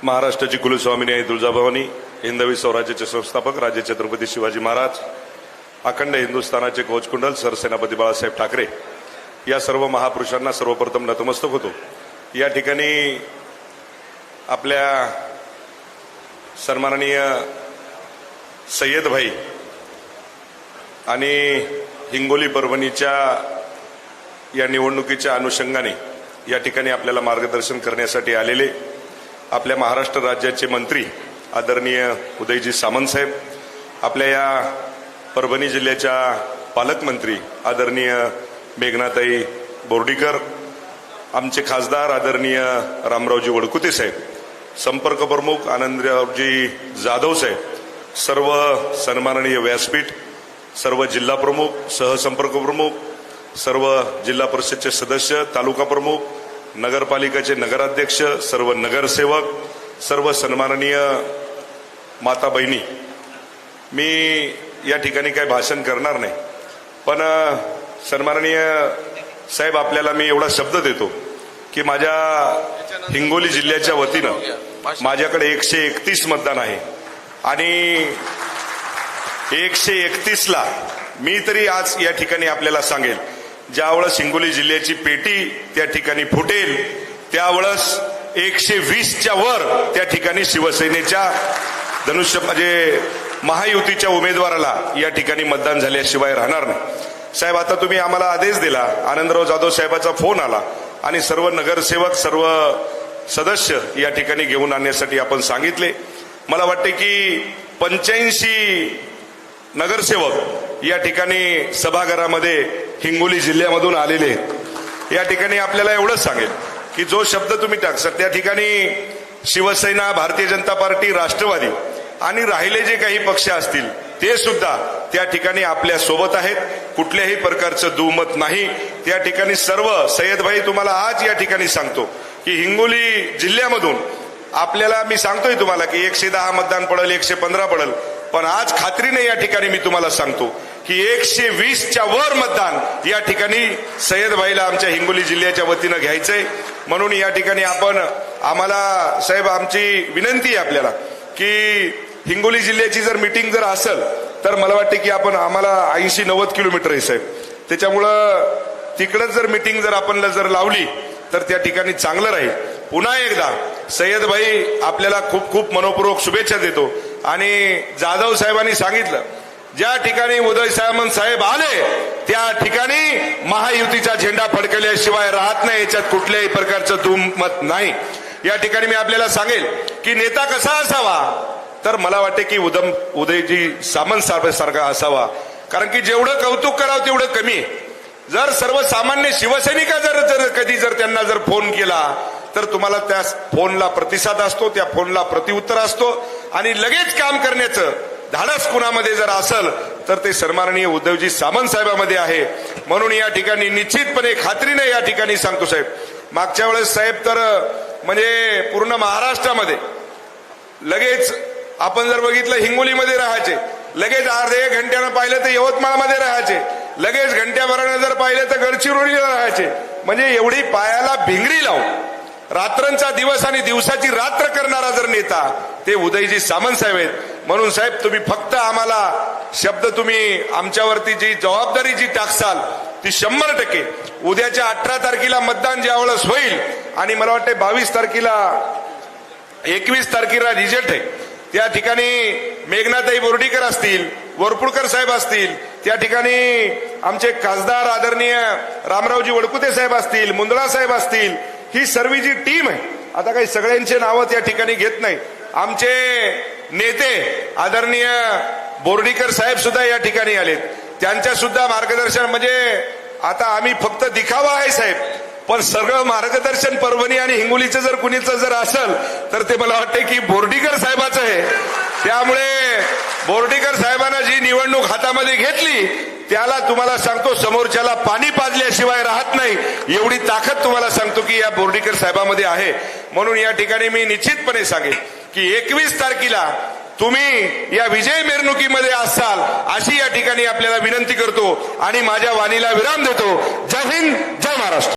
महाराष्ट्राची कुलस्वामिनी आई तुळजाभवानी, हिंदवी स्वराज्याचे संस्थापक राजे छत्रपती शिवाजी महाराज, अखंड हिंदुस्थानाचे कोचकुंडल सरसेनापती बाळासाहेब ठाकरे या सर्व महापुरुषांना सर्वप्रथम नतमस्तक होतो। या ठिकाणी आपल्या सन्माननीय सय्यद भाई आणि हिंगोली परभणीच्या या निवडणुकीच्या अनुषंगाने या ठिकाणी आपल्याला मार्गदर्शन करण्यासाठी आलेले आपल्या महाराष्ट्र राज्याचे मंत्री आदरणीय उदयजी सामंत साहेब, आपल्या या परभणी जिल्ह्याच्या पालकमंत्री आदरणीय मेघनाताई बोर्डीकर, आमचे खासदार आदरणीय रामरावजी वडकुते साहेब, संपर्क प्रमुख आनंदरावजी जाधव साहेब, सर्व सन्माननीय व्यासपीठ, सर्व जिल्हा प्रमुख, सहसंपर्क प्रमुख, सर्व जिल्हा परिषदचे सदस्य, तालुका प्रमुख, नगरपालिकेचे नगराध्यक्ष, सर्व नगरसेवक, सर्व सन्माननीय माता बहिणी, मी या ठिकाणी काही भाषण करणार नाही, पण सन्माननीय साहेब आपल्याला मी एवढा शब्द देतो की माझ्या हिंगोली जिल्ह्याच्या वतीनं माझ्याकडे 131 मतदान आहे आणि 131 ला मी तरी आज या ठिकाणी आपल्याला सांगेल, ज्यावेळेस हिंगोली जिल्ह्याची पेटी त्या ठिकाणी फुटेल त्यावेळेस 120च्या वर त्या ठिकाणी शिवसेनेच्या धनुष्य म्हणजे महायुतीच्या उमेदवाराला या ठिकाणी मतदान झाल्याशिवाय राहणार नाही। साहेब, आता तुम्ही आम्हाला आदेश दिला, आनंदराव जाधव साहेबाचा फोन आला आणि सर्व नगरसेवक, सर्व सदस्य या ठिकाणी घेऊन आणण्यासाठी आपण सांगितले। मला वाटते की 85 नगरसेवक या ठिकाणी सभागृहामध्ये हिंगोली जिल्ह्यामधून आलेले आहेत। या ठिकाणी आपल्याला एवढंच सांगेल की जो शब्द तुम्ही टाकसाल त्या ठिकाणी शिवसेना, भारतीय जनता पार्टी, राष्ट्रवादी आणि राहिले जे काही पक्ष असतील ते सुद्धा त्या ठिकाणी आपल्या सोबत आहेत, कुठल्याही प्रकारचं दुमत नाही। त्या ठिकाणी सर्व सय्यद भाई, तुम्हाला आज या ठिकाणी सांगतो की हिंगोली जिल्ह्यामधून आपल्याला मी सांगतोय तुम्हाला की 110 मतदान पडेल, 115 पडेल, पण आज खात्रीने या ठिकाणी मी तुम्हाला सांगतो की 120च्या वर मतदान या ठिकाणी सय्यद भाईला आमच्या हिंगोली जिल्ह्याच्या वतीनं घ्यायचंय। म्हणून या ठिकाणी आपण आम्हाला साहेब, आमची विनंती आहे आपल्याला की हिंगोली जिल्ह्याची जर मीटिंग जर असेल तर मला वाटते की आपण आम्हाला 80-90 किलोमीटर आहे साहेब, त्याच्यामुळं तिकडच जर मीटिंग जर आपण जर लावली तर त्या ठिकाणी चांगलं राहील। पुन्हा एकदा सय्यद भाई आपल्याला खूप खूप मनोपूर्वक शुभेच्छा देतो आणि जाधव साहेबांनी सांगितलं ज्या ठिकाणी उदय सामंत साहेब आले त्या ठिकाणी महायुतीचा झेंडा फडकल्याशिवाय राहत नाही, याच्यात कुठल्याही प्रकारचं दुमत नाही। या ठिकाणी मी आपल्याला सांगेल की नेता कसा असावा, तर मला वाटते की उदयजी सामंत सारखा असावा, कारण की जेवढं कौतुक करावं तेवढं कमी आहे। जर सर्वसामान्य शिवसैनिका जर कधी जर त्यांना जर फोन केला तर तुम्हाला त्या फोनला प्रतिसाद असतो, त्या फोनला प्रतिउत्तर असतो आणि लगेच काम करण्याचं धाडस कुणामध्ये जर असेल तर ते सन्माननीय उद्धवजी सामंत साहेबांमध्ये आहे। म्हणून या ठिकाणी निश्चितपणे खात्रीने या ठिकाणी सांगतो साहेब, मागच्या वेळेस साहेब तर म्हणजे पूर्ण महाराष्ट्रामध्ये लगेच आपण जर बघितलं हिंगोलीमध्ये राहायचे, लगेच अर्ध्या 1 घंट्यानं पाहिलं तर यवतमाळमध्ये राहायचे, लगेच घंट्याभरानं जर पाहिलं तर गडचिरोलीला राहायचे। म्हणजे एवढी पायाला भिंगरी लावून रात्रंचा दिवस आणि दिवसाची रात्र करणारा जर नेता ते उदयजी सामंत साहेब आहेत। म्हणून साहेब, तुम्ही फक्त आम्हाला शब्द, तुम्ही आमच्यावरती जी जबाबदारी जी टाकसाल ती 100%, उद्याच्या 18 तारखेला मतदान ज्यावेळेस होईल आणि मला वाटते 22 तारखेला 21 तारखेला रिझल्ट आहे, त्या ठिकाणी मेघनाताई बोर्डीकर असतील, वरपुडकर साहेब असतील, त्या ठिकाणी आमचे खासदार आदरणीय रामरावजी वडकुते साहेब असतील, मुंदडा साहेब असतील, ही सर्व जी टीम आहे, आता काही सगळ्यांचे नावं त्या ठिकाणी घेत नाही, आमचे नेते आदरणीय बोर्डीकर साहेब सुद्धा या ठिकाणी आलेत, त्यांच्या सुद्धा मार्गदर्शन, म्हणजे आता आम्ही फक्त दिखावा आहे साहेब, पण सगळं मार्गदर्शन परभणी आणि हिंगोलीचं जर कुणीचं जर असेल तर ते मला वाटते की बोर्डीकर साहेबाचं आहे। त्यामुळे बोर्डीकर साहेबांना जी निवडणूक हातामध्ये घेतली त्याला तुम्हाला सांगतो समोरच्याला पाणी पाजल्याशिवाय राहत नाही, एवढी ताकद तुम्हाला सांगतो की या बोर्डीकर साहेबांमध्ये आहे। म्हणून या ठिकाणी मी निश्चितपणे सांगेन की 21 तारखेला तुम्ही या विजय मिरवणुकीमध्ये असाल अशी या ठिकाणी आपल्याला विनंती करतो आणि माझ्या वाणीला विराम देतो। जय हिंद, जय महाराष्ट्र।